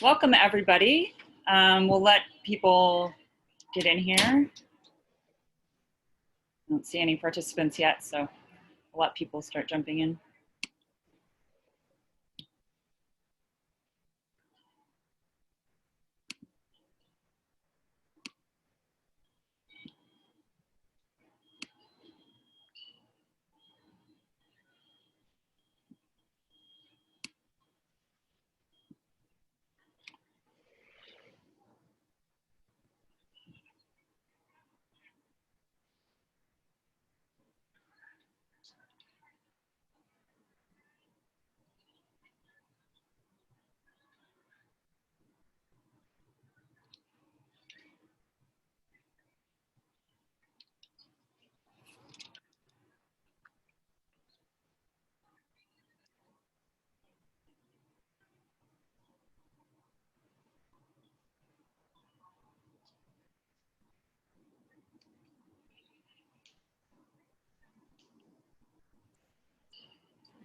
Welcome everybody. We'll let people get in here. I don't see any participants yet, so we'll let people start jumping in.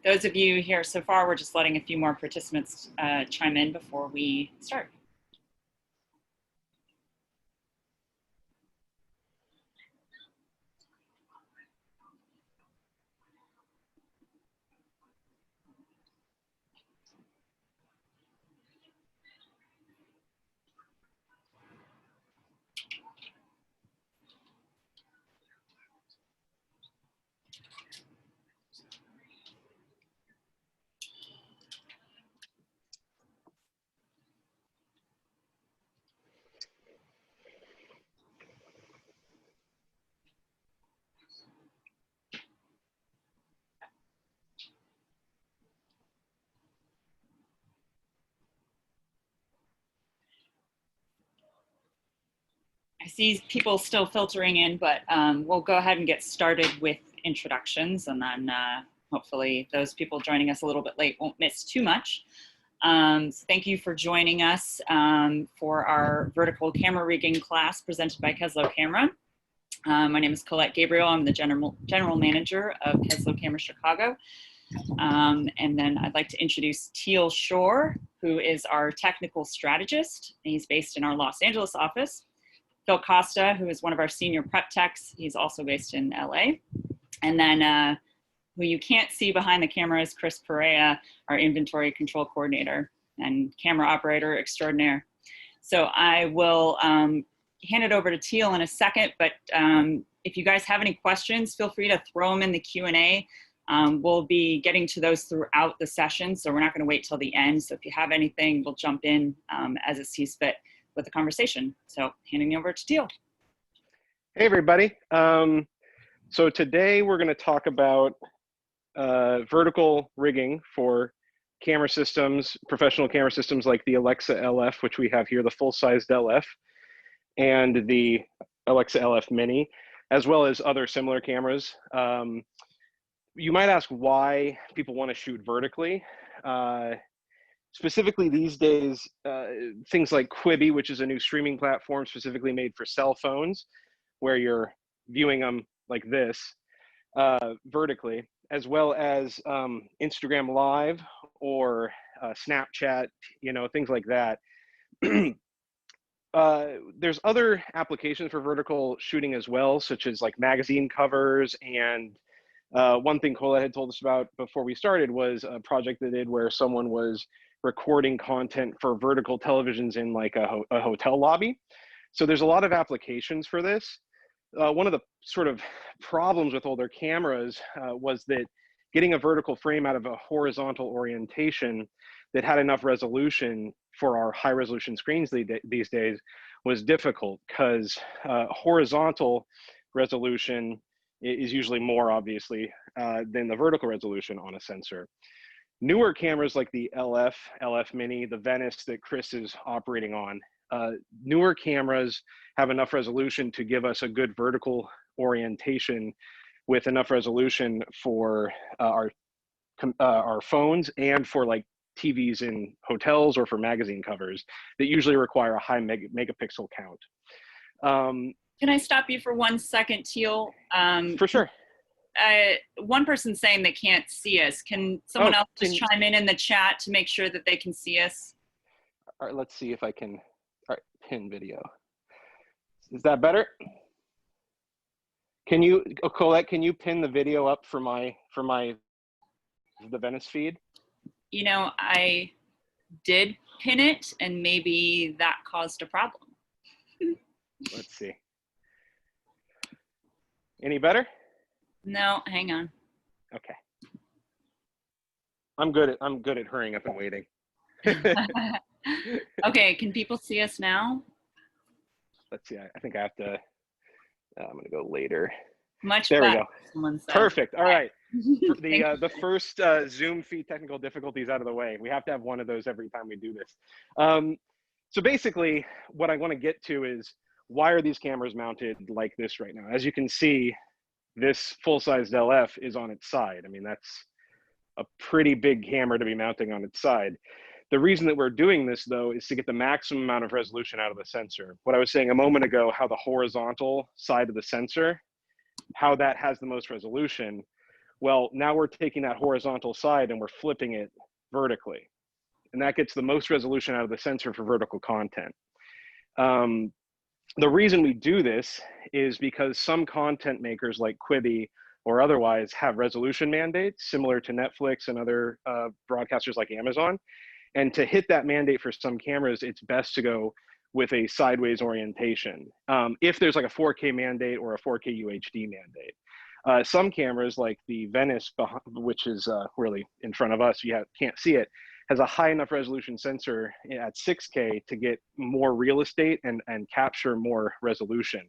Those of you here so far, we're just letting a few more participants chime in before we start. I see people still filtering in, but we'll go ahead and get started with introductions, and then hopefully those people joining us a little bit late won't miss too much. So thank you for joining us for our vertical camera rigging class presented by Keslow Camera. My name is Colette Gabriel. I'm the general manager of Keslow Camera Chicago. And then I'd like to introduce Teal Shore, who is our technical strategist. He's based in our Los Angeles office. Phil Costa, who is one of our senior prep techs. He's also based in LA. And then who you can't see behind the camera is Chris Perea, our inventory control coordinator and camera operator extraordinaire. So I will hand it over to Teal in a second, but if you guys have any questions, feel free to throw them in the Q&A. We'll be getting to those throughout the session, so we're not gonna wait till the end. So if you have anything, we'll jump in as it sees fit with the conversation. So handing it over to Teal. Hey everybody. So today we're going to talk about vertical rigging for camera systems, professional camera systems like the Alexa LF, which we have here, the full-sized LF, and the Alexa LF Mini, as well as other similar cameras. You might ask why people want to shoot vertically. Specifically these days, things like Quibi, which is a new streaming platform specifically made for cell phones, where you're viewing them like this, vertically, as well as Instagram Live or Snapchat, you know, things like that. There's other applications for vertical shooting as well, such as like magazine covers. And one thing Colette had told us about before we started was a project they did where someone was recording content for vertical televisions in like a hotel lobby. So there's a lot of applications for this. One of the sort of problems with older cameras was that getting a vertical frame out of a horizontal orientation that had enough resolution for our high resolution screens these days was difficult, because horizontal resolution is usually more, obviously, than the vertical resolution on a sensor. Newer cameras like the LF Mini, the Venice that Chris is operating on, newer cameras have enough resolution to give us a good vertical orientation with enough resolution for our phones and for like TVs in hotels or for magazine covers that usually require a high megapixel count. Can I stop you for 1 second, Teal? For sure. One person's saying they can't see us. Can someone else just chime in the chat to make sure that they can see us? All right, let's see if I can, all right, pin video. Is that better? Can you, Colette, can you pin the video up for the Venice feed? You know, I did pin it and maybe that caused a problem. Let's see. Any better? No, hang on. Okay. I'm good at hurrying up and waiting. Okay, can people see us now? Let's see, I think I have to, I'm gonna go later. Much there better, we go. someone said. Perfect, all right. The first Zoom feed technical difficulties out of the way. We have to have one of those every time we do this. So basically, what I wanna get to is, why are these cameras mounted like this right now? As you can see, this full-sized LF is on its side. I mean, that's a pretty big camera to be mounting on its side. The reason that we're doing this, though, is to get the maximum amount of resolution out of the sensor. What I was saying a moment ago, how the horizontal side of the sensor, how that has the most resolution. Well, now we're taking that horizontal side and we're flipping it vertically. And that gets the most resolution out of the sensor for vertical content. The reason we do this is because some content makers like Quibi or otherwise have resolution mandates similar to Netflix and other broadcasters like Amazon. And to hit that mandate for some cameras, it's best to go with a sideways orientation. If there's like a 4K mandate or a 4K UHD mandate. Some cameras like the Venice, which is really in front of us, you can't see it, has a high enough resolution sensor at 6K to get more real estate and capture more resolution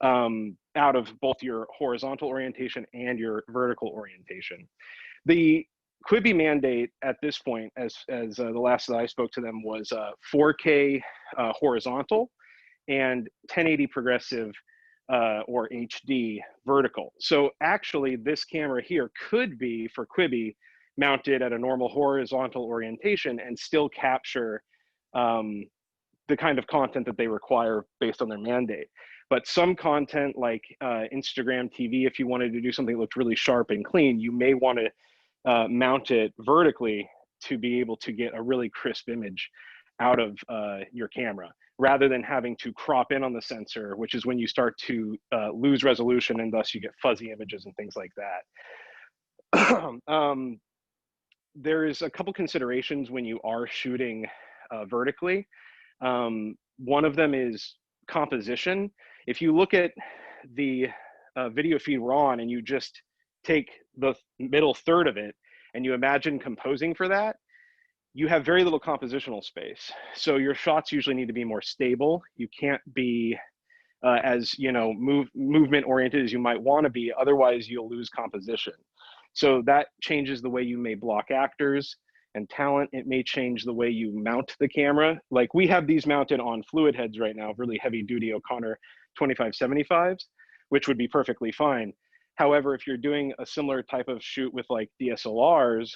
out of both your horizontal orientation and your vertical orientation. The Quibi mandate at this point, as the last that I spoke to them, was 4K horizontal and 1080 progressive or HD vertical. So actually this camera here could be, for Quibi, mounted at a normal horizontal orientation and still capture the kind of content that they require based on their mandate. But some content like Instagram TV, if you wanted to do something that looked really sharp and clean, you may want to mount it vertically to be able to get a really crisp image out of your camera, rather than having to crop in on the sensor, which is when you start to lose resolution and thus you get fuzzy images and things like that. There's a couple considerations when you are shooting vertically. One of them is composition. If you look at the video feed we're on and you just take the middle third of it and you imagine composing for that, you have very little compositional space. So your shots usually need to be more stable. You can't be as movement oriented as you might want to be, otherwise you'll lose composition. So that changes the way you may block actors and talent. It may change the way you mount the camera. Like we have these mounted on fluid heads right now, really heavy duty O'Connor 2575s, which would be perfectly fine. However, if you're doing a similar type of shoot with like DSLRs,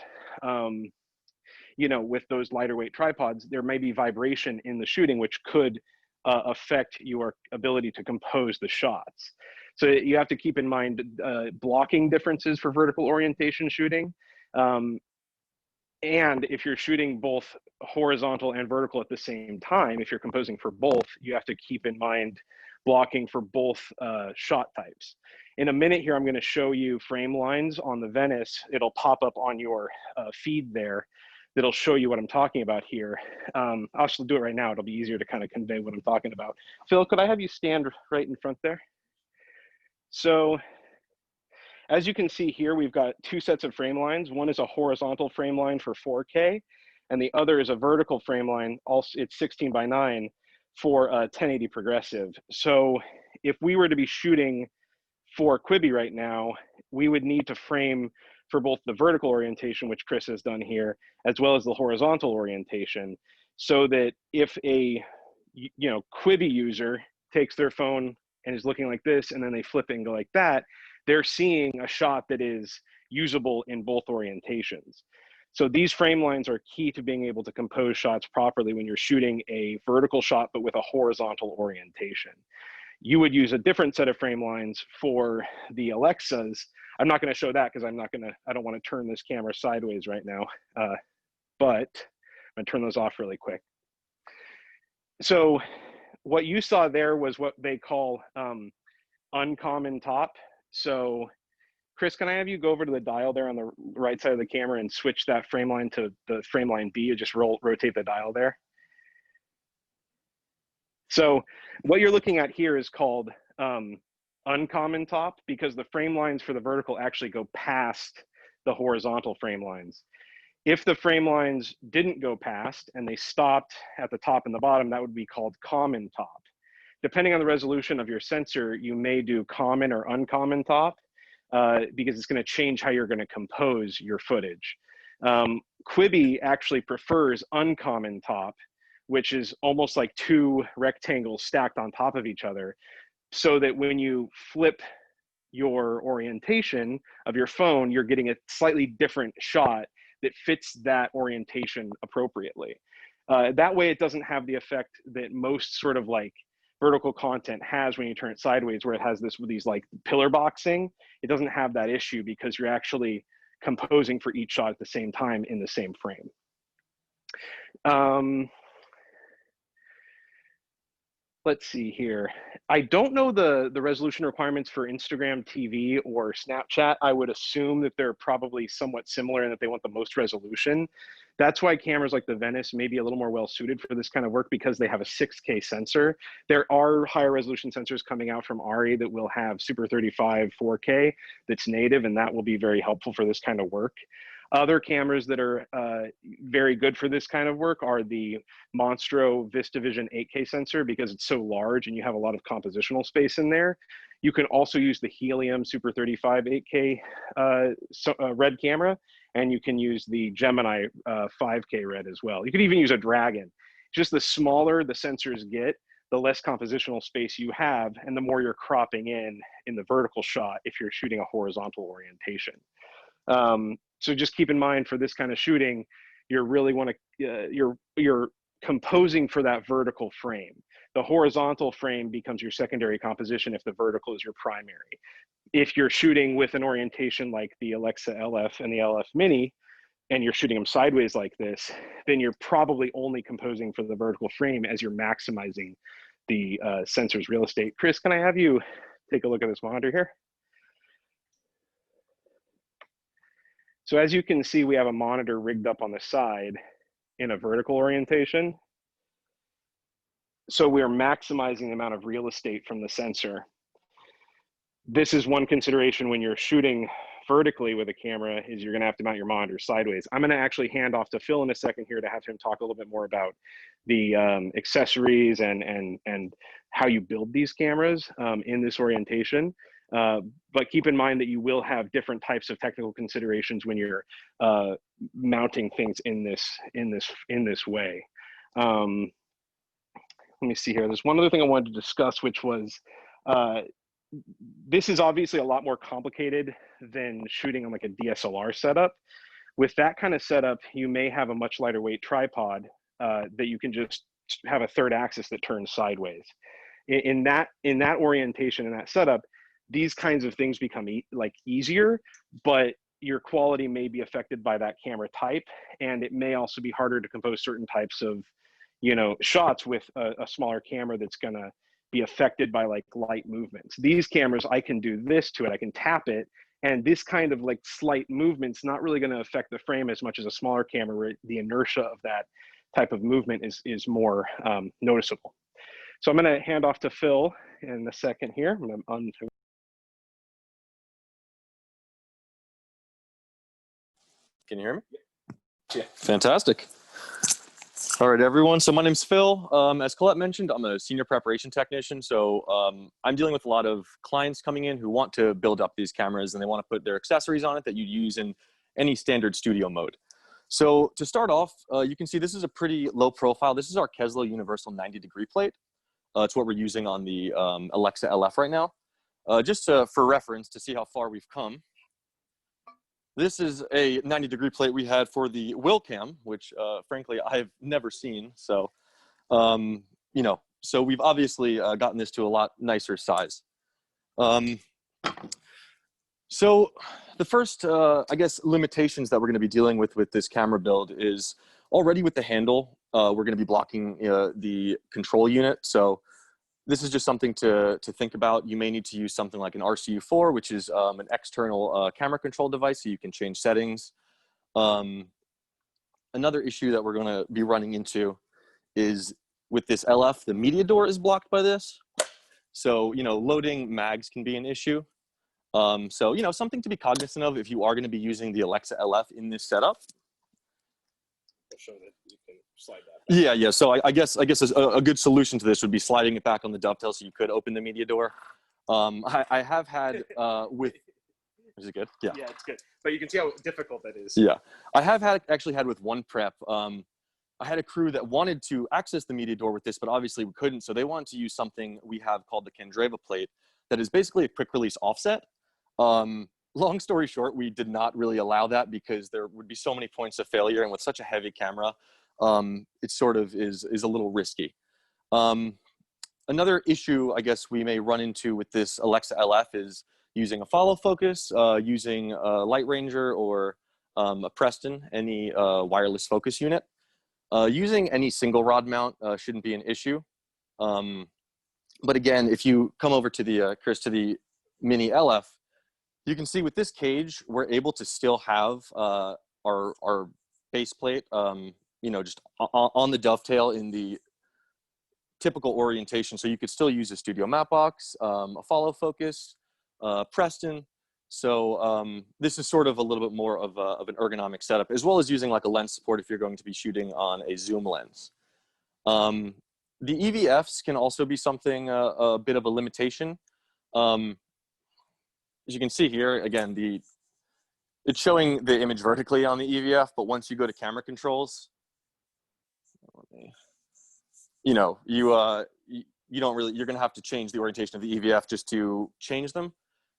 with those lighter weight tripods, there may be vibration in the shooting, which could affect your ability to compose the shots. So you have to keep in mind blocking differences for vertical orientation shooting. And if you're shooting both horizontal and vertical at the same time, if you're composing for both, you have to keep in mind blocking for both shot types. In a minute here, I'm going to show you frame lines on the Venice. It'll pop up on your feed there. That'll show you what I'm talking about here. I'll actually do it right now. It'll be easier to kind of convey what I'm talking about. Phil, could I have you stand right in front there? So as you can see here, we've got two sets of frame lines. One is a horizontal frame line for 4K, and the other is a vertical frame line. Also, it's 16:9 for 1080 progressive. So if we were to be shooting for Quibi right now, we would need to frame for both the vertical orientation, which Chris has done here, as well as the horizontal orientation, so that if a Quibi user takes their phone and is looking like this, and then they flip it and go like that, they're seeing a shot that is usable in both orientations. So these frame lines are key to being able to compose shots properly when you're shooting a vertical shot, but with a horizontal orientation. You would use a different set of frame lines for the Alexas. I'm not going to show that because I don't want to turn this camera sideways right now, but I'm going to turn those off really quick. So what you saw there was what they call uncommon top. So Chris, can I have you go over to the dial there on the right side of the camera and switch that frame line to the frame line B, and just rotate the dial there. So what you're looking at here is called uncommon top, because the frame lines for the vertical actually go past the horizontal frame lines. If the frame lines didn't go past and they stopped at the top and the bottom, that would be called common top. Depending on the resolution of your sensor, you may do common or uncommon top, because it's going to change how you're going to compose your footage. Quibi actually prefers uncommon top, which is almost like two rectangles stacked on top of each other, so that when you flip your orientation of your phone, you're getting a slightly different shot that fits that orientation appropriately. That way it doesn't have the effect that most sort of like vertical content has when you turn it sideways, where it has these like pillar boxing. It doesn't have that issue because you're actually composing for each shot at the same time in the same frame. Let's see here. I don't know the resolution requirements for Instagram TV or Snapchat. I would assume that they're probably somewhat similar and that they want the most resolution. That's why cameras like the Venice may be a little more well suited for this kind of work, because they have a 6K sensor. There are higher resolution sensors coming out from ARRI that will have Super 35 4K that's native, and that will be very helpful for this kind of work. Other cameras that are very good for this kind of work are the Monstro VistaVision 8K sensor, because it's so large and you have a lot of compositional space in there. You can also use the Helium Super 35 8K red camera, and you can use the Gemini 5K red as well. You could even use a Dragon. Just the smaller the sensors get, the less compositional space you have, and the more you're cropping in the vertical shot if you're shooting a horizontal orientation. So just keep in mind, for this kind of shooting, you really want to, you're composing for that vertical frame. The horizontal frame becomes your secondary composition if the vertical is your primary. If you're shooting with an orientation like the Alexa LF and the LF Mini, and you're shooting them sideways like this, then you're probably only composing for the vertical frame as you're maximizing the sensor's real estate. Chris, can I have you take a look at this monitor here? So as you can see, we have a monitor rigged up on the side in a vertical orientation. So we're maximizing the amount of real estate from the sensor. This is one consideration when you're shooting vertically with a camera, is you're gonna have to mount your monitor sideways. I'm gonna actually hand off to Phil in a second here to have him talk a little bit more about the accessories and how you build these cameras in this orientation. But keep in mind that you will have different types of technical considerations when you're mounting things in this way. Let me see here. There's one other thing I wanted to discuss, which was this is obviously a lot more complicated than shooting on like a DSLR setup. With that kind of setup, you may have a much lighter weight tripod that you can just have a third axis that turns sideways. In that orientation, in that setup, these kinds of things become easier, but your quality may be affected by that camera type, and it may also be harder to compose certain types of, shots with a smaller camera that's gonna be affected by like light movements. These cameras, I can do this to it, I can tap it, and this kind of like slight movement's not really gonna affect the frame as much as a smaller camera, where the inertia of that type of movement is more noticeable. So I'm gonna hand off to Phil in a second here. Can you hear me? Yeah. Fantastic. All right, everyone. So my name's Phil. As Colette mentioned, I'm a senior preparation technician. So I'm dealing with a lot of clients coming in who want to build up these cameras, and they want to put their accessories on it that you'd use in any standard studio mode. So to start off, you can see this is a pretty low profile. This is our Keslo Universal 90-degree plate. It's what we're using on the Alexa LF right now. Just for reference, to see how far we've come. This is a 90-degree plate we had for the Willcam, which frankly I've never seen. So, so we've obviously gotten this to a lot nicer size. So the first, I guess, limitations that we're going to be dealing with this camera build is already with the handle. we're going to be blocking the control unit. So this is just something to think about. You may need to use something like an RCU4, which is an external camera control device, so you can change settings. Another issue that we're going to be running into is with this LF, the media door is blocked by this. So, you know, loading mags can be an issue. So, you know, something to be cognizant of if you are going to be using the Alexa LF in this setup. I'll show that you can slide that back. Yeah. So I guess a good solution to this would be sliding it back on the dovetail so you could open the media door. I have had with. Is it good? Yeah. Yeah, it's good. But you can see how difficult that is. Yeah, I have actually had with one prep. I had a crew that wanted to access the media door with this, but obviously we couldn't. So they wanted to use something we have called the Candreva plate that is basically a quick release offset. Long story short, we did not really allow that because there would be so many points of failure. And with such a heavy camera, it sort of is a little risky. Another issue I guess we may run into with this Alexa LF is using a follow focus, using a Light Ranger or a Preston, any wireless focus unit. Using any single rod mount shouldn't be an issue. But again, if you come over to the, Chris, to the Mini LF, you can see with this cage, we're able to still have our base plate, you know, just on the dovetail in the typical orientation. So you could still use a studio map box, a follow focus, Preston. So this is sort of a little bit more of an ergonomic setup, as well as using like a lens support if you're going to be shooting on a zoom lens. The EVFs can also be something, a bit of a limitation. As you can see here, again, it's showing the image vertically on the EVF, but once you go to camera controls, you know, you don't really, you're gonna have to change the orientation of the EVF just to change them.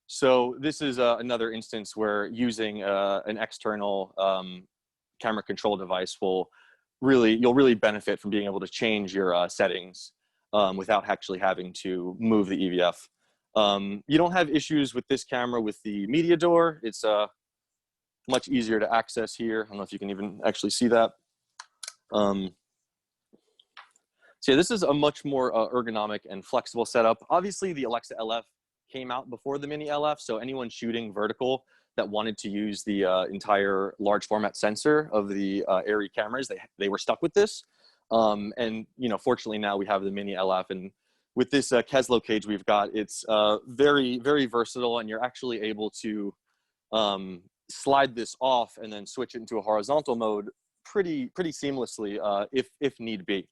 So this is another instance where using an external camera control device you'll really benefit from being able to change your settings without actually having to move the EVF. You don't have issues with this camera with the media door. It's much easier to access here. I don't know if you can even actually see that. So yeah, this is a much more ergonomic and flexible setup. Obviously, the Alexa LF came out before the Mini LF, so anyone shooting vertical that wanted to use the entire large format sensor of the ARRI cameras, they were stuck with this. And you know, fortunately now we have the Mini LF, and with this Keslo cage we've got, it's very, very versatile, and you're actually able to slide this off and then switch it into a horizontal mode pretty seamlessly if need be.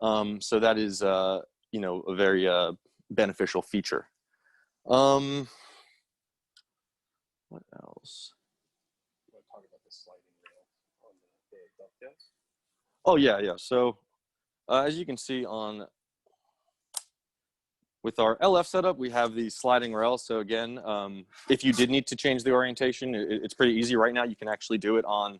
So that is, you know, a very beneficial feature. What else? You want to talk about the sliding rail on the dovetails? Oh yeah. So as you can see with our LF setup, we have the sliding rail. So again, if you did need to change the orientation, it's pretty easy right now. You can actually do it on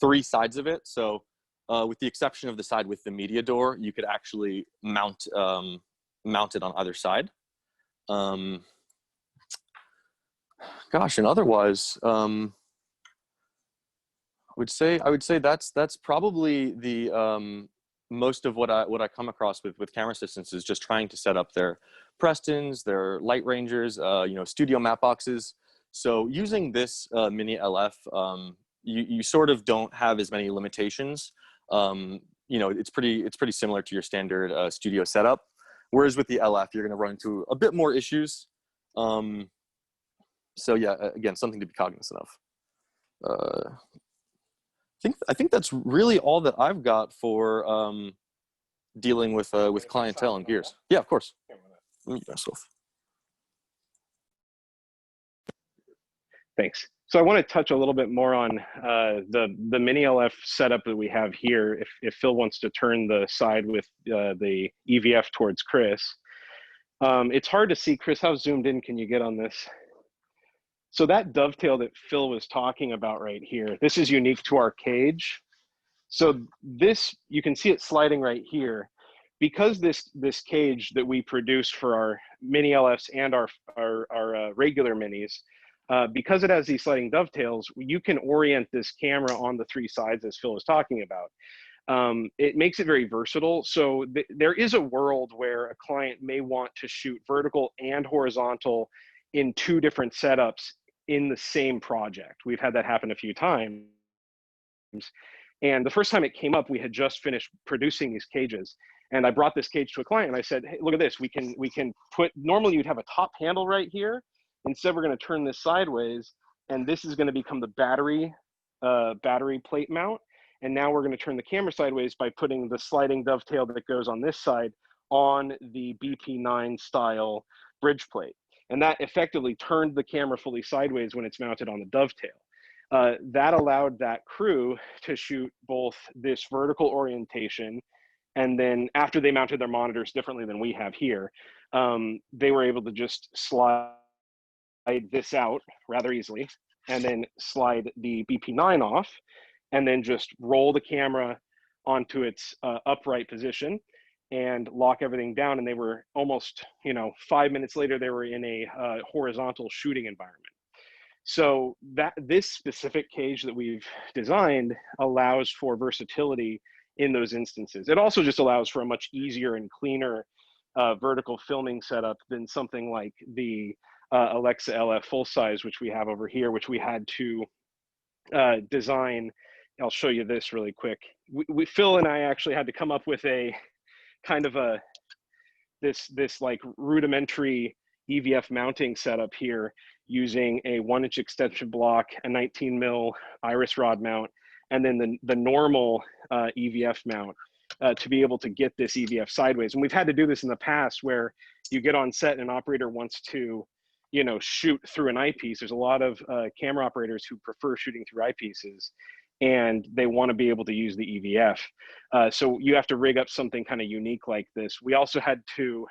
3 sides of it. So with the exception of the side with the media door, you could actually mount it on either side. Gosh, and otherwise, I would say that's probably the most of what I come across with camera assistants is just trying to set up their Prestons, their Light Rangers, you know, studio map boxes. So using this Mini LF, you sort of don't have as many limitations. You know, it's pretty similar to your standard studio setup. Whereas with the LF, you're going to run into a bit more issues. So yeah, again, something to be cognizant of. I think that's really all that I've got for dealing with clientele and gears. Yeah, of course. Mute myself. Thanks. So I want to touch a little bit more on the Mini LF setup that we have here. If Phil wants to turn the side with the EVF towards Chris. It's hard to see. Chris, how zoomed in can you get on this? So that dovetail that Phil was talking about right here, this is unique to our cage. So this, you can see it sliding right here. Because this cage that we produce for our Mini LFs and our regular Minis, because it has these sliding dovetails, you can orient this camera on the 3 sides as Phil was talking about. it makes it very versatile. So there is a world where a client may want to shoot vertical and horizontal in 2 different setups in the same project. We've had that happen a few times. And the first time it came up, we had just finished producing these cages. And I brought this cage to a client and I said, hey, look at this. We can put, normally you'd have a top handle right here. Instead, we're going to turn this sideways, and this is going to become the battery plate mount. And now we're going to turn the camera sideways by putting the sliding dovetail that goes on this side on the BP9 style bridge plate. And that effectively turned the camera fully sideways when it's mounted on the dovetail. That allowed that crew to shoot both this vertical orientation, and then after they mounted their monitors differently than we have here, they were able to just slide this out rather easily, and then slide the BP9 off, and then just roll the camera onto its upright position and lock everything down. And they were almost, 5 minutes later, they were in a horizontal shooting environment. So this specific cage that we've designed allows for versatility in those instances. It also just allows for a much easier and cleaner vertical filming setup than something like the Alexa LF full size, which we have over here, which we had to design. I'll show you this really quick. Phil and I actually had to come up with a kind of this like rudimentary EVF mounting setup here using a 1-inch extension block, a 19 mil iris rod mount, and then the normal EVF mount to be able to get this EVF sideways. And we've had to do this in the past where you get on set and an operator wants to, shoot through an eyepiece. There's a lot of camera operators who prefer shooting through eyepieces, and they want to be able to use the EVF. So you have to rig up something kind of unique like this. We also had to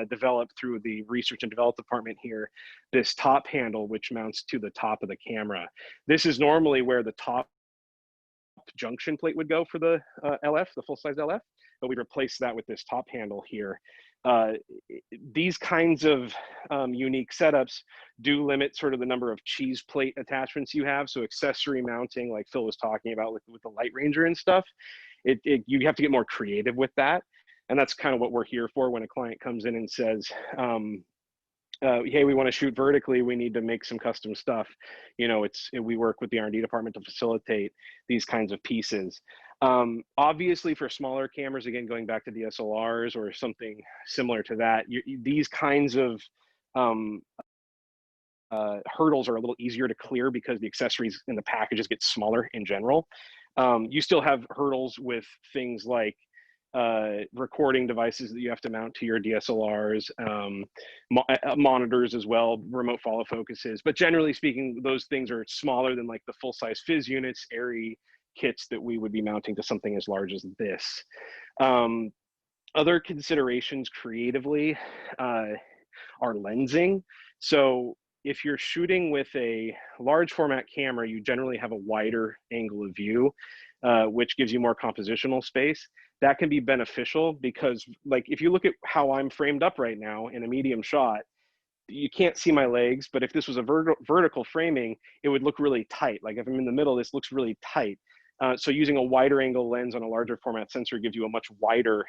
develop through the research and development department here, this top handle, which mounts to the top of the camera. This is normally where the top junction plate would go for the LF, the full-size LF, but we replaced that with this top handle here. These kinds of unique setups do limit sort of the number of cheese plate attachments you have. So accessory mounting, like Phil was talking about with the Light Ranger and stuff, you have to get more creative with that. And that's kind of what we're here for when a client comes in and says, hey, we want to shoot vertically, we need to make some custom stuff. We work with the R&D department to facilitate these kinds of pieces. Obviously for smaller cameras, again, going back to DSLRs or something similar to that, these kinds of hurdles are a little easier to clear because the accessories in the packages get smaller in general. You still have hurdles with things like recording devices that you have to mount to your DSLRs, monitors as well, remote follow focuses. But generally speaking, those things are smaller than like the full-size Fizz units, ARRI kits that we would be mounting to something as large as this. Other considerations creatively are lensing. So if you're shooting with a large format camera, you generally have a wider angle of view, which gives you more compositional space. That can be beneficial because, like, if you look at how I'm framed up right now in a medium shot, you can't see my legs, but if this was a vertical framing, it would look really tight. Like if I'm in the middle, this looks really tight. So using a wider angle lens on a larger format sensor gives you a much wider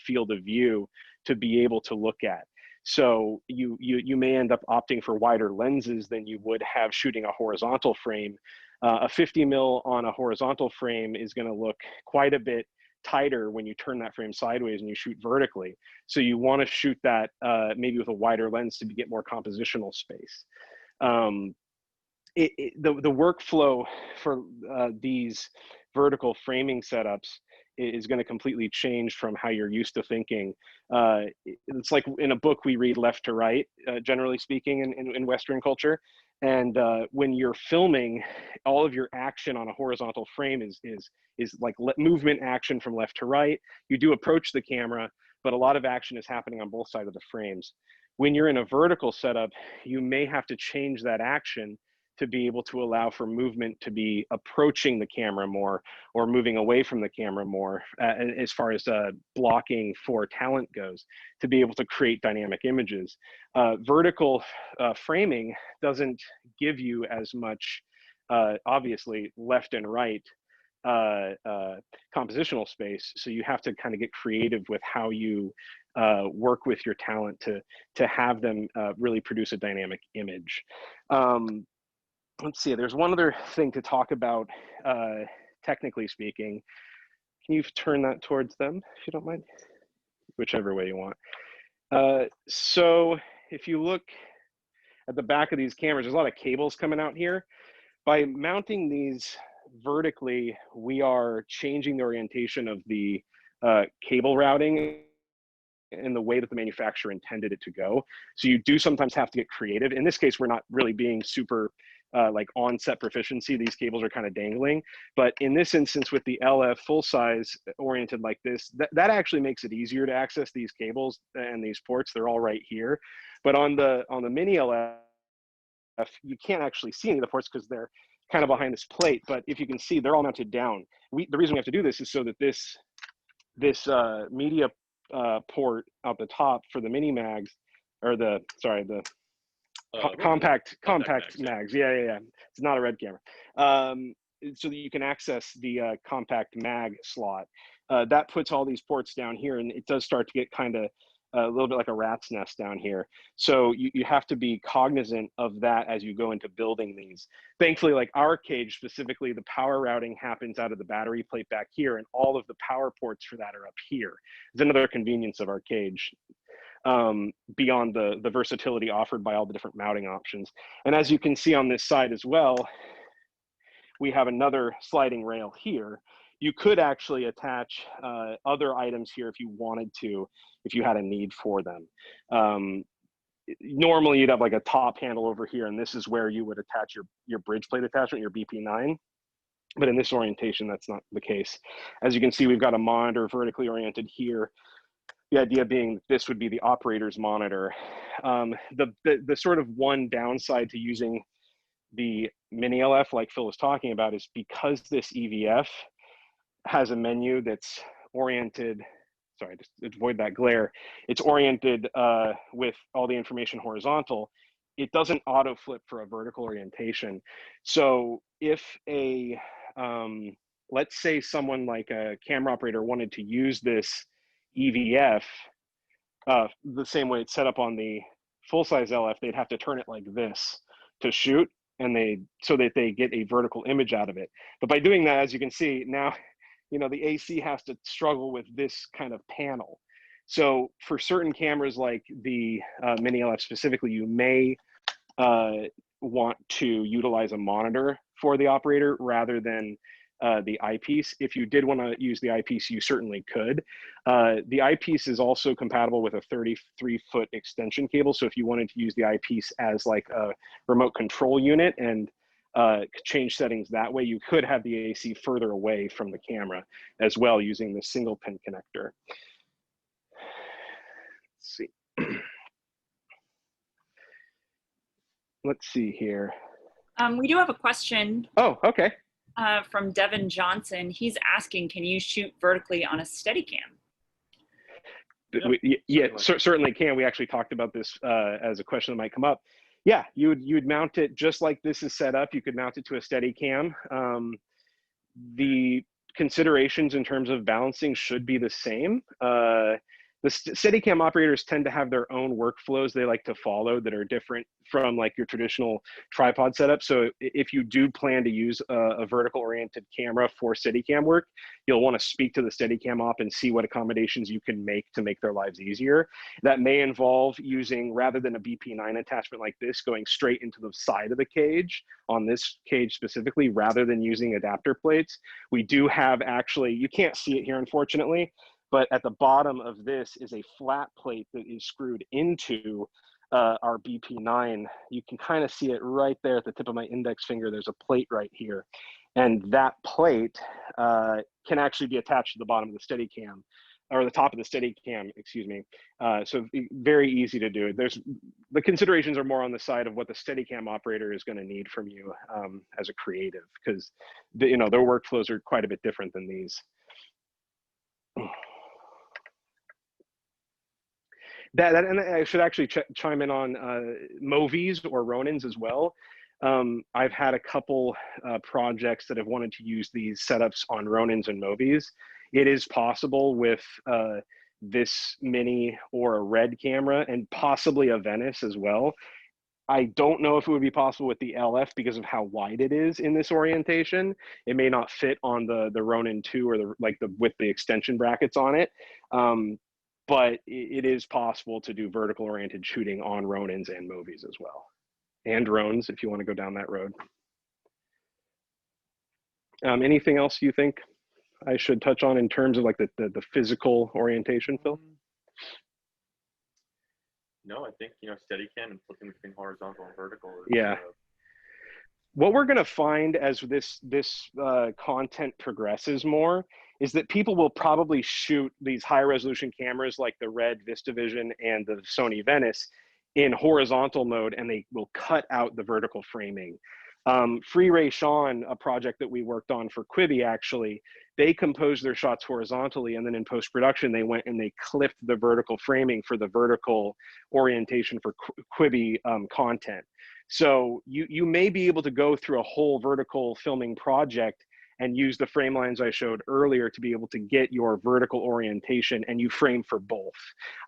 field of view to be able to look at. So you may end up opting for wider lenses than you would have shooting a horizontal frame. A 50 mil on a horizontal frame is going to look quite a bit tighter when you turn that frame sideways and you shoot vertically. So you want to shoot that maybe with a wider lens to get more compositional space. The workflow for these vertical framing setups is going to completely change from how you're used to thinking. It's like in a book we read left to right, generally speaking, in Western culture. And when you're filming, all of your action on a horizontal frame is like movement action from left to right. You do approach the camera, but a lot of action is happening on both sides of the frames. When you're in a vertical setup, you may have to change that action to be able to allow for movement to be approaching the camera more or moving away from the camera more, as far as blocking for talent goes, to be able to create dynamic images. Vertical framing doesn't give you as much, obviously, left and right compositional space. So you have to kind of get creative with how you work with your talent to have them really produce a dynamic image. Let's see, there's one other thing to talk about, technically speaking. Can you turn that towards them, if you don't mind? Whichever way you want. So if you look at the back of these cameras, there's a lot of cables coming out here. By mounting these vertically, we are changing the orientation of the cable routing in the way that the manufacturer intended it to go. So you do sometimes have to get creative. In this case, we're not really being super like on-set proficiency. These cables are kind of dangling. But in this instance, with the LF full size oriented like this, that actually makes it easier to access these cables and these ports. They're all right here. But on the mini LF, you can't actually see any of the ports because they're kind of behind this plate. But if you can see, they're all mounted down. The reason we have to do this is so that this media port out the top for the mini mags, or the compact mags. Yeah. It's not a red camera. So that you can access the compact mag slot. That puts all these ports down here, and it does start to get kind of a little bit like a rat's nest down here. So you have to be cognizant of that as you go into building these. Thankfully, like our cage specifically, the power routing happens out of the battery plate back here, and all of the power ports for that are up here. It's another convenience of our cage, beyond the versatility offered by all the different mounting options. And as you can see on this side as well, we have another sliding rail here. You could actually attach other items here if you wanted to, if you had a need for them. Normally you'd have like a top handle over here, and this is where you would attach your bridge plate attachment, your BP9. But in this orientation, that's not the case. As you can see, we've got a monitor vertically oriented here. The idea being this would be the operator's monitor. The sort of one downside to using the mini LF, like Phil was talking about, is because this EVF has a menu that's oriented, sorry, just avoid that glare. It's oriented with all the information horizontal. It doesn't auto flip for a vertical orientation. So if let's say someone like a camera operator wanted to use this EVF the same way it's set up on the full-size LF, they'd have to turn it like this to shoot, and so that they get a vertical image out of it. But by doing that, as you can see now, the AC has to struggle with this kind of panel. So for certain cameras like the mini LF specifically, you may want to utilize a monitor for the operator rather than the eyepiece. If you did want to use the eyepiece, you certainly could. The eyepiece is also compatible with a 33-foot extension cable. So if you wanted to use the eyepiece as like a remote control unit and change settings that way, you could have the AC further away from the camera as well using the single pin connector. Let's see. Let's see here. We do have a question. Oh, okay. From Devin Johnson. He's asking, can you shoot vertically on a Steadicam? Yeah, certainly can. We actually talked about this as a question that might come up. Yeah, you would mount it just like this is set up. You could mount it to a Steadicam. The considerations in terms of balancing should be the same. The Steadicam operators tend to have their own workflows they like to follow that are different from like your traditional tripod setup. So if you do plan to use a vertical oriented camera for Steadicam work, you'll want to speak to the Steadicam op and see what accommodations you can make to make their lives easier. That may involve using, rather than a BP9 attachment like this, going straight into the side of the cage on this cage specifically, rather than using adapter plates. We do have actually, you can't see it here unfortunately, but at the bottom of this is a flat plate that is screwed into our BP9. You can kind of see it right there at the tip of my index finger. There's a plate right here. And that plate can actually be attached to the bottom of the Steadicam, or the top of the Steadicam, excuse me. So very easy to do. The considerations are more on the side of what the Steadicam operator is going to need from you as a creative, because their workflows are quite a bit different than these. And I should actually chime in on Movies or Ronins as well. I've had a couple projects that have wanted to use these setups on Ronins and Movies. It is possible with this mini or a red camera and possibly a Venice as well. I don't know if it would be possible with the LF because of how wide it is in this orientation. It may not fit on the Ronin 2 or with the extension brackets on it. But it is possible to do vertical oriented shooting on Ronins and Movies as well. And drones, if you want to go down that road. Anything else you think I should touch on in terms of like the physical orientation, Phil? No, I think, Steadicam and flipping between horizontal and vertical. Yeah. What we're going to find as this content progresses more is that people will probably shoot these high resolution cameras like the Red VistaVision and the Sony Venice in horizontal mode, and they will cut out the vertical framing. Free Ray Sean, a project that we worked on for Quibi, actually, they composed their shots horizontally, and then in post-production, they went and they clipped the vertical framing for the vertical orientation for Quibi content. So you may be able to go through a whole vertical filming project and use the frame lines I showed earlier to be able to get your vertical orientation, and you frame for both.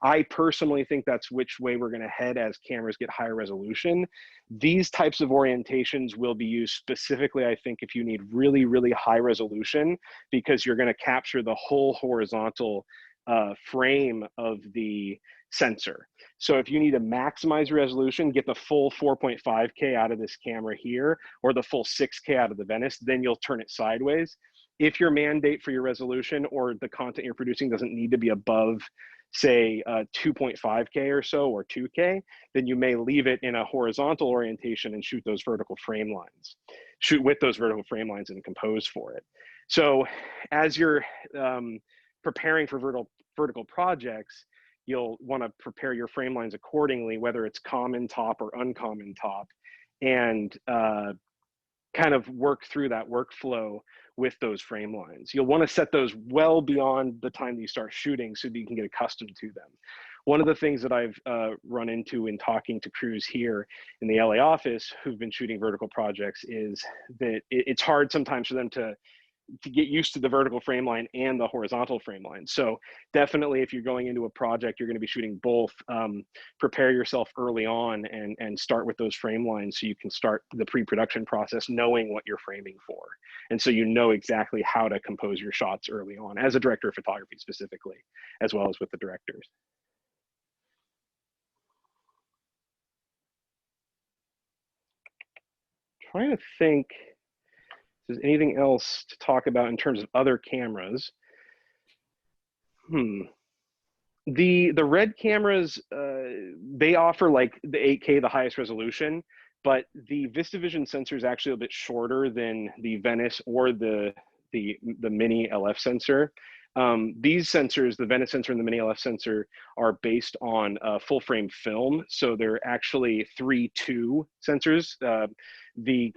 I personally think that's which way we're gonna head as cameras get higher resolution. These types of orientations will be used specifically, I think, if you need really, really high resolution, because you're gonna capture the whole horizontal frame of the sensor. So if you need to maximize your resolution, get the full 4.5K out of this camera here, or the full 6K out of the Venice, then you'll turn it sideways. If your mandate for your resolution or the content you're producing doesn't need to be above, say, 2.5K or so, or 2K, then you may leave it in a horizontal orientation and shoot those vertical frame lines. Shoot with those vertical frame lines and compose for it. So as you're preparing for vertical projects, you'll want to prepare your frame lines accordingly, whether it's common top or uncommon top, and kind of work through that workflow with those frame lines. You'll want to set those well beyond the time that you start shooting so that you can get accustomed to them. One of the things that I've run into in talking to crews here in the LA office who've been shooting vertical projects is that it's hard sometimes for them to get used to the vertical frame line and the horizontal frame line. So definitely, if you're going into a project, you're going to be shooting both, prepare yourself early on and start with those frame lines so you can start the pre-production process knowing what you're framing for. And so you know exactly how to compose your shots early on as a director of photography specifically, as well as with the directors. Trying to think if there's anything else to talk about in terms of other cameras. The Red cameras, they offer like the 8K, the highest resolution, but the VistaVision sensor is actually a bit shorter than the Venice or the mini LF sensor. These sensors, the Venice sensor and the mini LF sensor, are based on full frame film. So they're actually 3.2 sensors. The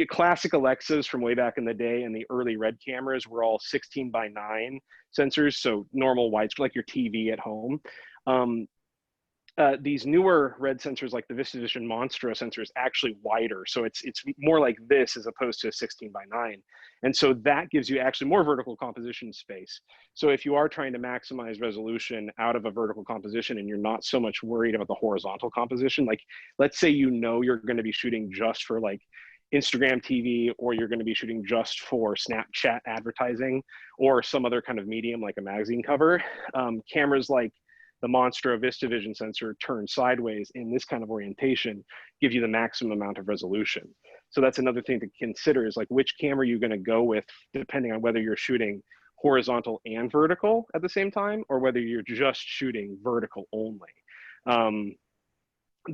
classic Alexas from way back in the day and the early Red cameras were all 16:9 sensors. So normal widescreen, like your TV at home. These newer Red sensors, like the VistaVision Monstro sensor, is actually wider. So it's more like this as opposed to a 16:9. And so that gives you actually more vertical composition space. So if you are trying to maximize resolution out of a vertical composition and you're not so much worried about the horizontal composition, like let's say you know you're going to be shooting just for like Instagram TV, or you're going to be shooting just for Snapchat advertising or some other kind of medium like a magazine cover, cameras like the Monstro VistaVision sensor turned sideways in this kind of orientation give you the maximum amount of resolution. So that's another thing to consider, is like which camera you're going to go with depending on whether you're shooting horizontal and vertical at the same time, or whether you're just shooting vertical only.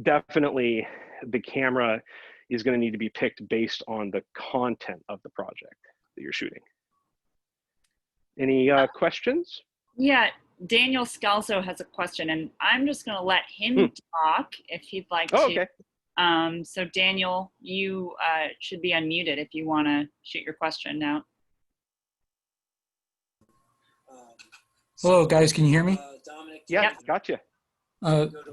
Definitely the camera is going to need to be picked based on the content of the project that you're shooting. Any questions? Yeah, Daniel Scalzo has a question, and I'm just going to let him talk if he'd like to. Okay. So Daniel, you should be unmuted if you want to shoot your question now. Hello, guys. Can you hear me? Yeah, Yep. gotcha.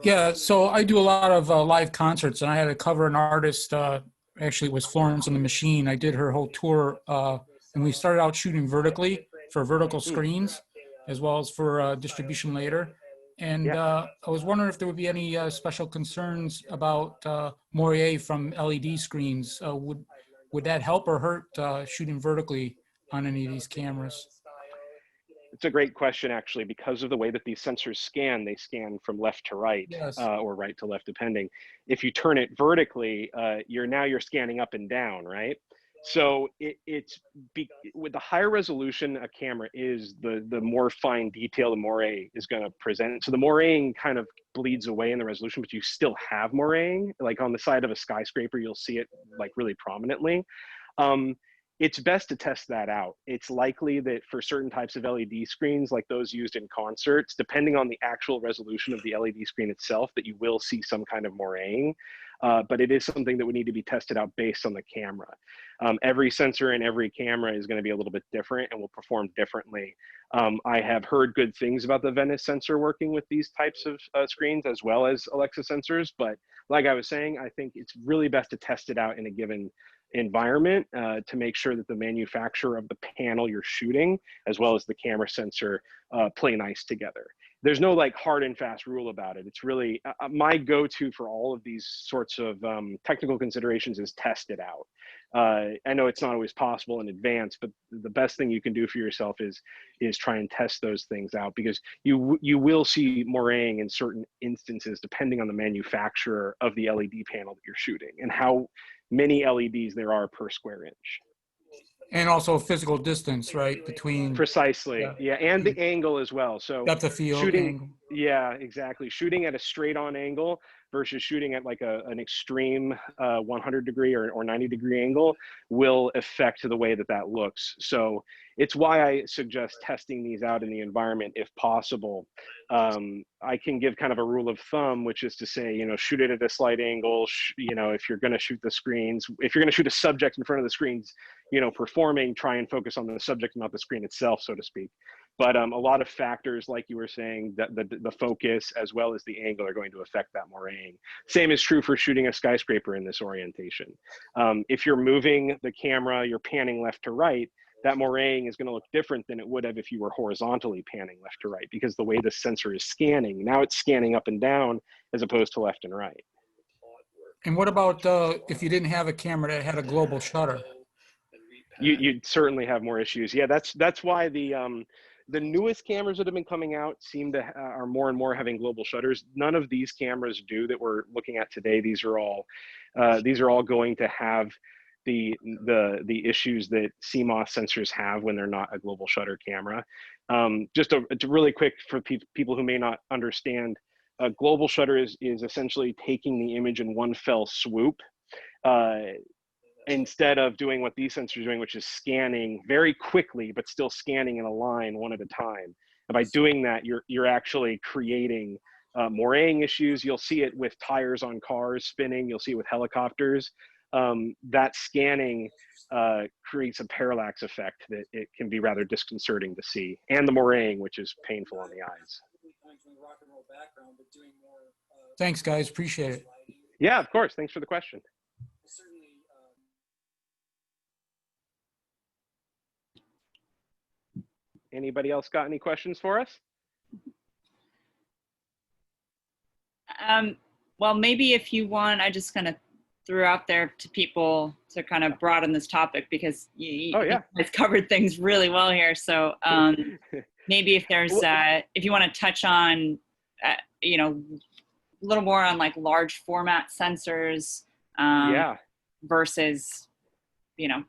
Yeah, so I do a lot of live concerts, and I had to cover an artist actually it was Florence on the Machine. I did her whole tour, and we started out shooting vertically for vertical screens, as well as for distribution later. And I was wondering if there would be any special concerns about moire from LED screens. Would that help or hurt shooting vertically on any of these cameras? It's a great question, actually, because of the way that these sensors scan. They scan from left to right, Yes. or right to left, depending. If you turn it vertically, you're scanning up and down, right? So with the higher resolution a camera is, the more fine detail the moire is going to present. So the moiring kind of bleeds away in the resolution, but you still have moiring. Like on the side of a skyscraper, you'll see it like really prominently. It's best to test that out. It's likely that for certain types of LED screens, like those used in concerts, depending on the actual resolution of the LED screen itself, that you will see some kind of moiring. But it is something that would need to be tested out based on the camera. Every sensor in every camera is going to be a little bit different and will perform differently. I have heard good things about the Venice sensor working with these types of screens, as well as Alexa sensors. But like I was saying, I think it's really best to test it out in a given environment to make sure that the manufacturer of the panel you're shooting, as well as the camera sensor, play nice together. There's no like hard and fast rule about it. It's really my go-to for all of these sorts of technical considerations is test it out. I know it's not always possible in advance, but the best thing you can do for yourself is try and test those things out, because you will see moiring in certain instances depending on the manufacturer of the LED panel that you're shooting and how many LEDs there are per square inch. And also physical distance, right, between. Precisely, yeah, and the angle as well. So depth of field shooting, angle. yeah, exactly. Shooting at a straight on angle versus shooting at like an extreme 100 degree or 90 degree angle will affect the way that that looks. So it's why I suggest testing these out in the environment if possible. I can give kind of a rule of thumb, which is to say, you know, shoot it at a slight angle. You know, if you're going to shoot the screens, if you're going to shoot a subject in front of the screens, you know, performing, try and focus on the subject, not the screen itself, so to speak. But a lot of factors, like you were saying, that the focus as well as the angle are going to affect that moiring. Same is true for shooting a skyscraper in this orientation. If you're moving the camera, you're panning left to right, that moiring is going to look different than it would have if you were horizontally panning left to right, because the way the sensor is scanning, now it's scanning up and down as opposed to left and right. And what about if you didn't have a camera that had a global shutter? You'd certainly have more issues. Yeah, that's why the newest cameras that have been coming out seem to are more and more having global shutters. None of these cameras do that we're looking at today. These are all going to have the issues that CMOS sensors have when they're not a global shutter camera. Just really quick for people who may not understand, a global shutter is essentially taking the image in one fell swoop. Instead of doing what these sensors are doing, which is scanning very quickly, but still scanning in a line one at a time. And by doing that, you're actually creating moiring issues. You'll see it with tires on cars spinning. You'll see it with helicopters. That scanning creates a parallax effect that it can be rather disconcerting to see, and the moiring, which is painful on the eyes. Thanks, guys. Appreciate it. Yeah, of course. Thanks for the question. Anybody else got any questions for us? Well, maybe if you want, I just kind of threw out there to people to kind of broaden this topic, because you guys covered things really well here. So maybe if there's, if you want to touch on, you know, a little more on like large format sensors versus, you know,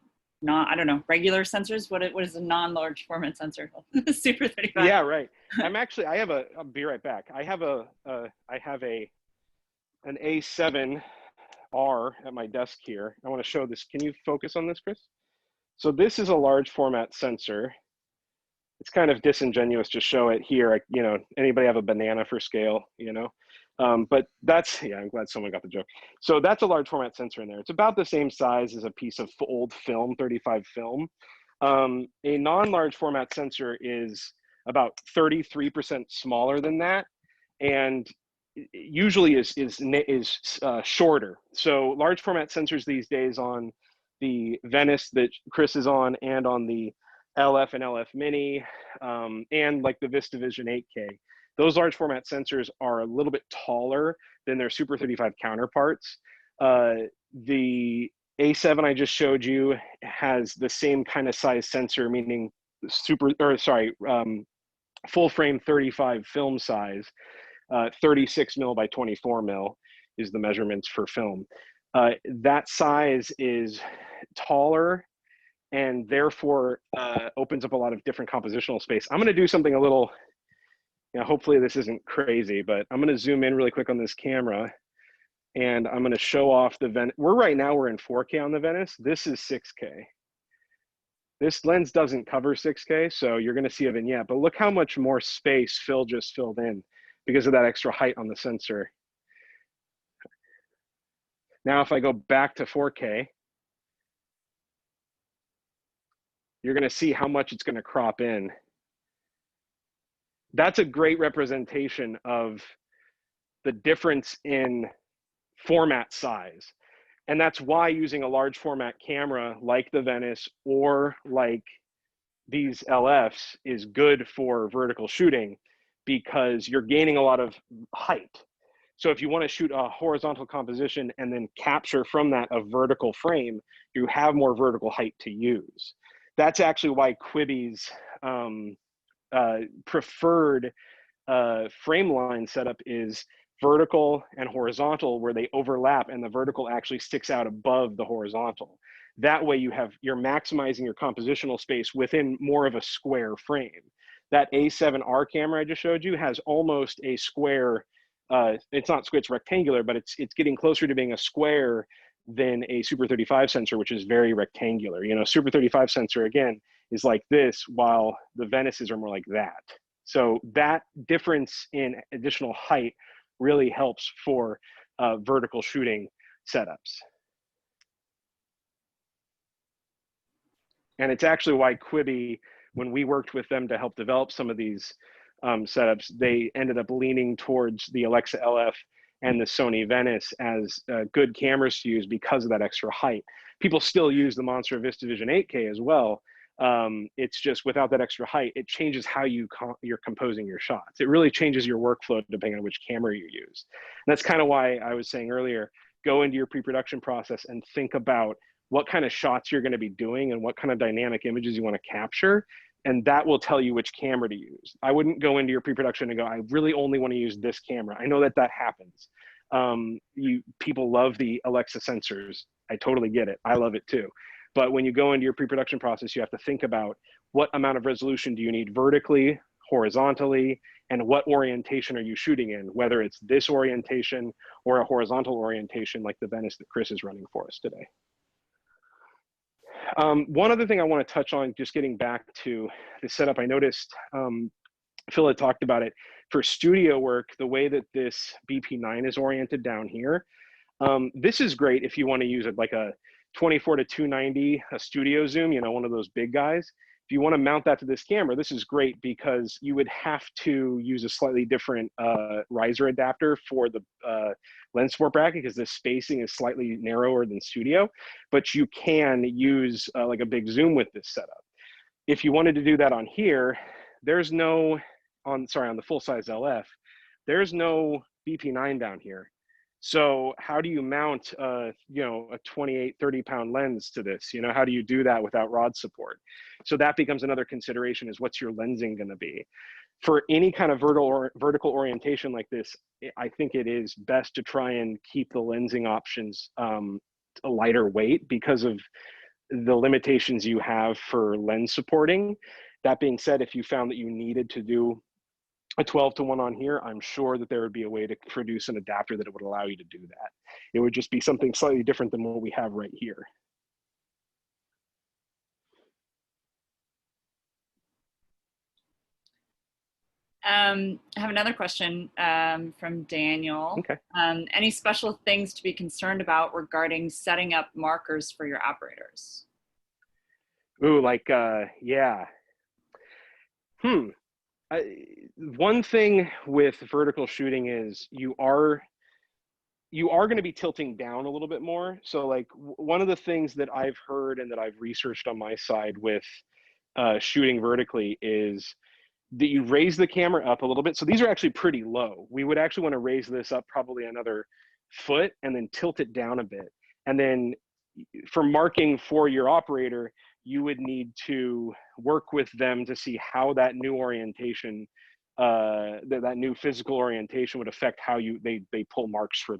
I don't know, regular sensors. What is a non-large format sensor? Super 35. Yeah, right. I'll be right back. I have an A7R at my desk here. I want to show this. Can you focus on this, Chris? So this is a large format sensor. It's kind of disingenuous to show it here. You know, anybody have a banana for scale, you know? But that's, I'm glad someone got the joke. So that's a large format sensor in there. It's about the same size as a piece of old film, 35 film. A non-large format sensor is about 33% smaller than that. And usually is shorter. So large format sensors these days on the Venice that Chris is on, and on the LF and LF Mini, and like the VistaVision 8K, those large format sensors are a little bit taller than their Super 35 counterparts. The A7 I just showed you has the same kind of size sensor, meaning full frame 35 film size, 36 mil by 24 mil is the measurements for film. That size is taller, and therefore opens up a lot of different compositional space. I'm gonna do something a little, hopefully this isn't crazy, but I'm gonna zoom in really quick on this camera, and I'm gonna show off the Venice. Right now we're in 4K on the Venice. This is 6K. This lens doesn't cover 6K, so you're gonna see a vignette, but look how much more space Phil just filled in because of that extra height on the sensor. Now, if I go back to 4K, you're gonna see how much it's gonna crop in. That's a great representation of the difference in format size. And that's why using a large format camera like the Venice or like these LFs is good for vertical shooting, because you're gaining a lot of height. So if you want to shoot a horizontal composition and then capture from that a vertical frame, you have more vertical height to use. That's actually why Quibi's preferred frame line setup is vertical and horizontal, where they overlap and the vertical actually sticks out above the horizontal. That way you're maximizing your compositional space within more of a square frame. That A7R camera I just showed you has almost a square, it's not square, it's rectangular, but it's getting closer to being a square than a Super 35 sensor, which is very rectangular. Super 35 sensor, again, is like this, while the Venices are more like that. So that difference in additional height really helps for vertical shooting setups. And it's actually why Quibi, when we worked with them to help develop some of these setups, they ended up leaning towards the Alexa LF and the Sony Venice as good cameras to use because of that extra height. People still use the Monster VistaVision 8K as well. It's just without that extra height, it changes how you're composing your shots. It really changes your workflow depending on which camera you use. And that's kind of why I was saying earlier, go into your pre-production process and think about what kind of shots you're going to be doing and what kind of dynamic images you want to capture. And that will tell you which camera to use. I wouldn't go into your pre-production and go, I really only want to use this camera. I know that happens. People love the Alexa sensors. I totally get it. I love it too. But when you go into your pre-production process, you have to think about what amount of resolution do you need vertically, horizontally, and what orientation are you shooting in, whether it's this orientation or a horizontal orientation like the Venice that Chris is running for us today. One other thing I want to touch on, just getting back to the setup, I noticed Phil had talked about it. For studio work, the way that this BP9 is oriented down here, this is great if you want to use it like a 24 to 290, a studio zoom, one of those big guys. If you want to mount that to this camera, this is great because you would have to use a slightly different riser adapter for the lens support bracket because the spacing is slightly narrower than studio, but you can use like a big zoom with this setup. If you wanted to do that on here, there's no, on the full size LF, there's no BP9 down here. So how do you mount a 28, 30 pound lens to this? How do you do that without rod support? So that becomes another consideration, is what's your lensing going to be? For any kind of vertical orientation like this, I think it is best to try and keep the lensing options a lighter weight because of the limitations you have for lens supporting. That being said, if you found that you needed to do a 12:1 on here, I'm sure that there would be a way to produce an adapter that it would allow you to do that. It would just be something slightly different than what we have right here. I have another question from Daniel. Okay. Any special things to be concerned about regarding setting up markers for your operators? Ooh, like, yeah. One thing with vertical shooting is you are going to be tilting down a little bit more. So like one of the things that I've heard and that I've researched on my side with shooting vertically is that you raise the camera up a little bit. So these are actually pretty low. We would actually want to raise this up probably another foot and then tilt it down a bit. And then for marking for your operator, you would need to work with them to see how that new orientation, that new physical orientation would affect how they pull marks for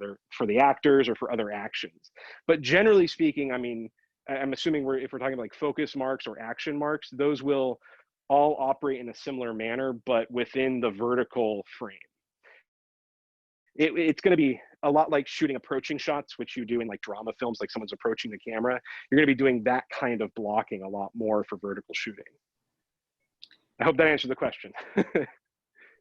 the actors or for other actions. But generally speaking, I mean, I'm assuming if we're talking about like focus marks or action marks, those will all operate in a similar manner, but within the vertical frame. It's going to be a lot like shooting approaching shots, which you do in like drama films, like someone's approaching the camera. You're going to be doing that kind of blocking a lot more for vertical shooting. I hope that answered the question.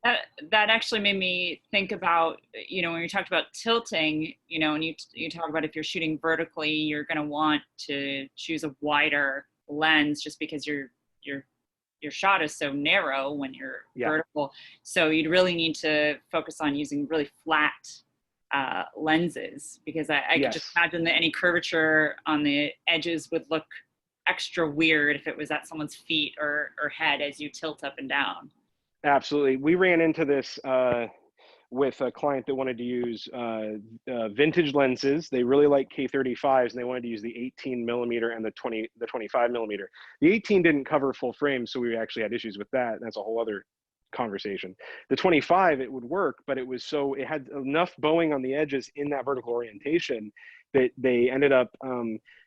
That actually made me think about, you know, when you talked about tilting, you know, and you talk about if you're shooting vertically, you're going to want to choose a wider lens just because your shot is so narrow when you're vertical. So you'd really need to focus on using really flat lenses, because I could just imagine that any curvature on the edges would look extra weird if it was at someone's feet or head as you tilt up and down. Absolutely. We ran into this with a client that wanted to use vintage lenses. They really like K35s, and they wanted to use the 18 millimeter and the 25 millimeter. The 18 didn't cover full frame, so we actually had issues with that. That's a whole other conversation. The 25, it would work, but it had enough bowing on the edges in that vertical orientation that they ended up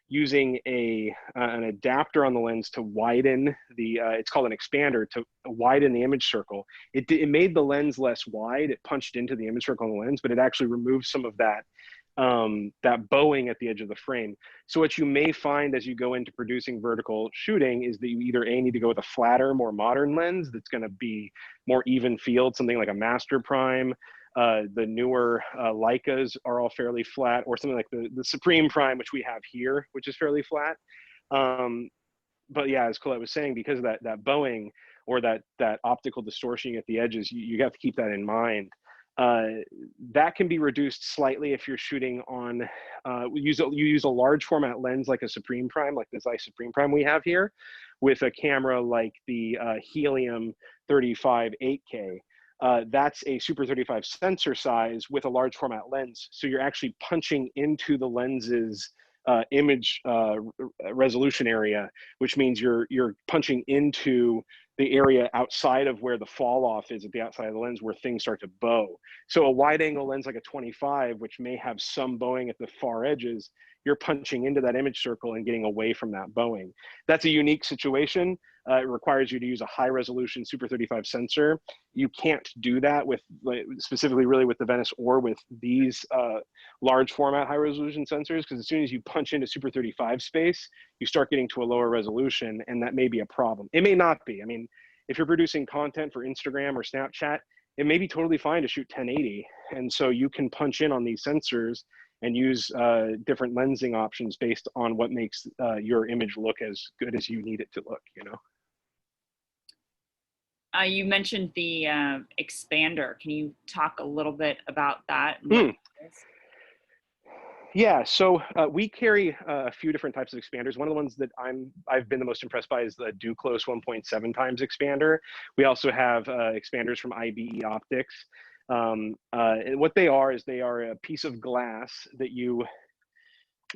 using an adapter on the lens to widen the, it's called an expander, to widen the image circle. It made the lens less wide. It punched into the image circle on the lens, but it actually removed some of that bowing at the edge of the frame. So what you may find as you go into producing vertical shooting is that you either need to go with a flatter, more modern lens that's going to be more even field, something like a Master Prime. The newer Leicas are all fairly flat, or something like the Supreme Prime, which we have here, which is fairly flat. But yeah, as Colette was saying, because of that bowing or that optical distortion at the edges, you have to keep that in mind. That can be reduced slightly if you're shooting on, you use a large format lens like a Supreme Prime, like the Zeiss Supreme Prime we have here, with a camera like the Helium 35 8K. That's a Super 35 sensor size with a large format lens. So you're actually punching into the lens's image resolution area, which means you're punching into the area outside of where the fall off is at the outside of the lens, where things start to bow. So a wide angle lens like a 25, which may have some bowing at the far edges, you're punching into that image circle and getting away from that bowing. That's a unique situation. It requires you to use a high resolution Super 35 sensor. You can't do that with, specifically really with the Venice or with these large format high resolution sensors, because as soon as you punch into Super 35 space, you start getting to a lower resolution, and that may be a problem. It may not be. I mean, if you're producing content for Instagram or Snapchat, it may be totally fine to shoot 1080. And so you can punch in on these sensors and use different lensing options based on what makes your image look as good as you need it to look, you know? You mentioned the expander. Can you talk a little bit about that? Yeah, so we carry a few different types of expanders. One of the ones that I've been the most impressed by is the Do Close 1.7 times expander. We also have expanders from IBE Optics. And what they are is they are a piece of glass that you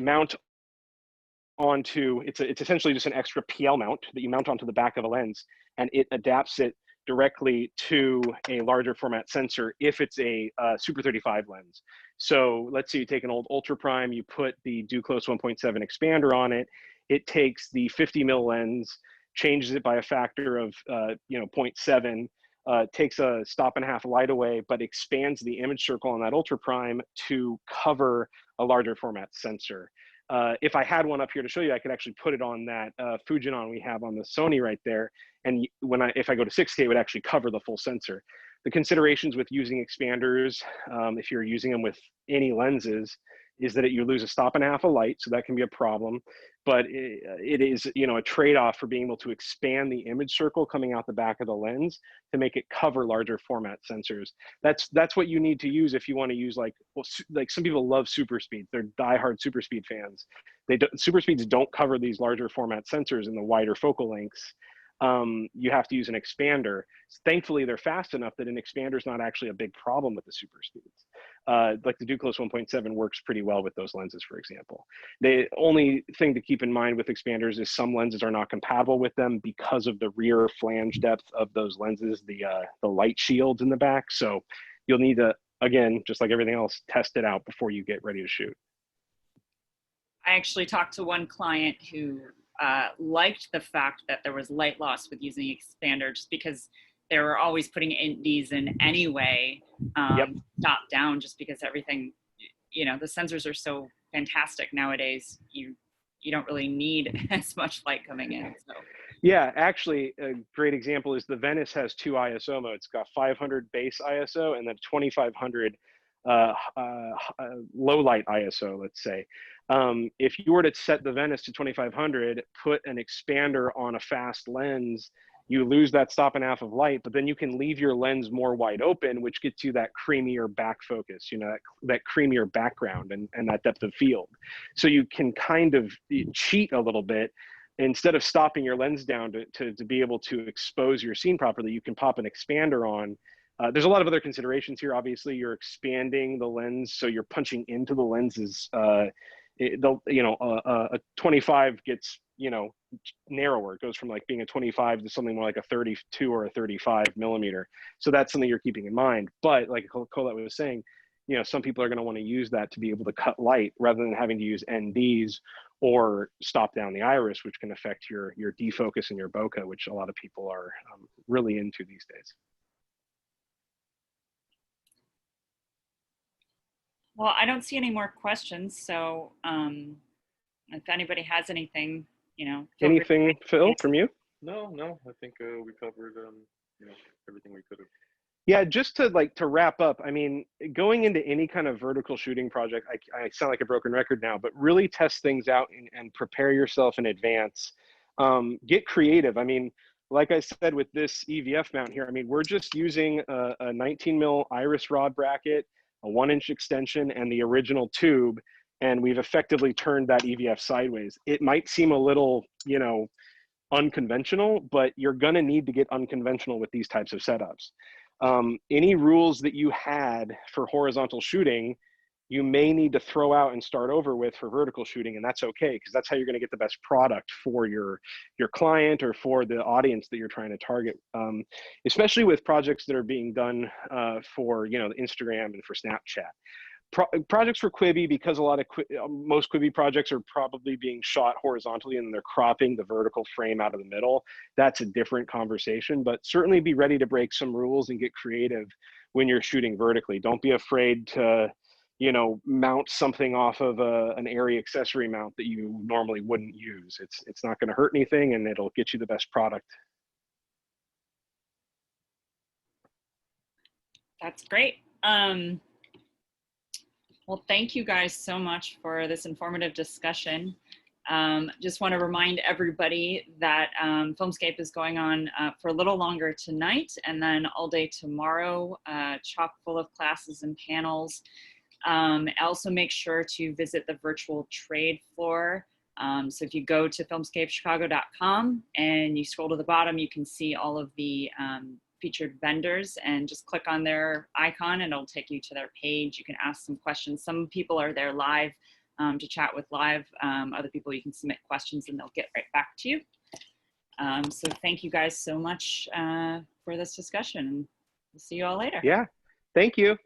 mount onto. It's essentially just an extra PL mount that you mount onto the back of a lens, and it adapts it directly to a larger format sensor if it's a Super 35 lens. So let's say you take an old Ultra Prime, you put the Do Close 1.7 expander on it. It takes the 50 mil lens, changes it by a factor of 0.7, takes a stop and a half light away, but expands the image circle on that Ultra Prime to cover a larger format sensor. If I had one up here to show you, I could actually put it on that Fujinon we have on the Sony right there. And if I go to 6K, it would actually cover the full sensor. The considerations with using expanders, if you're using them with any lenses, is that you lose a stop and a half of light, so that can be a problem. But it is, you know, a trade-off for being able to expand the image circle coming out the back of the lens to make it cover larger format sensors. That's what you need to use if you want to use, like, well, like some people love super speeds. They're diehard super speed fans. Super speeds don't cover these larger format sensors in the wider focal lengths. You have to use an expander. Thankfully, they're fast enough that an expander is not actually a big problem with the super speeds. Like the Duclos 1.7 works pretty well with those lenses, for example. The only thing to keep in mind with expanders is some lenses are not compatible with them because of the rear flange depth of those lenses, the light shields in the back. So you'll need to, again, just like everything else, test it out before you get ready to shoot. I actually talked to one client who liked the fact that there was light loss with using expander, just because they were always putting these in anyway, top down, just because everything, you know, the sensors are so fantastic nowadays. You don't really need as much light coming in. So. Yeah, actually, a great example is the Venice has 2 ISO modes. It's got 500 base ISO and then 2500 low light ISO, let's say. If you were to set the Venice to 2500, put an expander on a fast lens, you lose that stop and a half of light, but then you can leave your lens more wide open, which gets you that creamier back focus, you know, that creamier background and that depth of field. So you can kind of cheat a little bit. Instead of stopping your lens down to be able to expose your scene properly, you can pop an expander on. There's a lot of other considerations here. Obviously, you're expanding the lens, so you're punching into the lenses. A 25 gets, you know, narrower. It goes from like being a 25 to something more like a 32 or a 35 millimeter. So that's something you're keeping in mind. But like Colette was saying, you know, some people are going to want to use that to be able to cut light rather than having to use NDs or stop down the iris, which can affect your defocus and your bokeh, which a lot of people are really into these days. Well, I don't see any more questions, so if anybody has anything, you know. Anything, Phil, from you? No, I think we covered you know, everything we could have. Yeah, just to wrap up, I mean, going into any kind of vertical shooting project, I sound like a broken record now, but really test things out and prepare yourself in advance. Get creative. I mean, like I said, with this EVF mount here, I mean, we're just using a 19 mil iris rod bracket, a 1-inch extension, and the original tube, and we've effectively turned that EVF sideways. It might seem a little, you know, unconventional, but you're gonna need to get unconventional with these types of setups. Any rules that you had for horizontal shooting, you may need to throw out and start over with for vertical shooting, and that's okay, because that's how you're going to get the best product for your client or for the audience that you're trying to target. Especially with projects that are being done for, you know, Instagram and for Snapchat. Projects for Quibi, because most Quibi projects are probably being shot horizontally and they're cropping the vertical frame out of the middle. That's a different conversation, but certainly be ready to break some rules and get creative when you're shooting vertically. Don't be afraid to, you know, mount something off of an area accessory mount that you normally wouldn't use. It's not going to hurt anything, and it'll get you the best product. That's great. Well, thank you guys so much for this informative discussion. Just want to remind everybody that Filmscape is going on for a little longer tonight, and then all day tomorrow, chock full of classes and panels. Also make sure to visit the virtual trade floor. So if you go to filmscapechicago.com and you scroll to the bottom, you can see all of the featured vendors, and just click on their icon and it'll take you to their page. You can ask some questions. Some people are there live to chat with live. Other people, you can submit questions and they'll get right back to you. So thank you guys so much for this discussion. We'll see you all later. Yeah, thank you.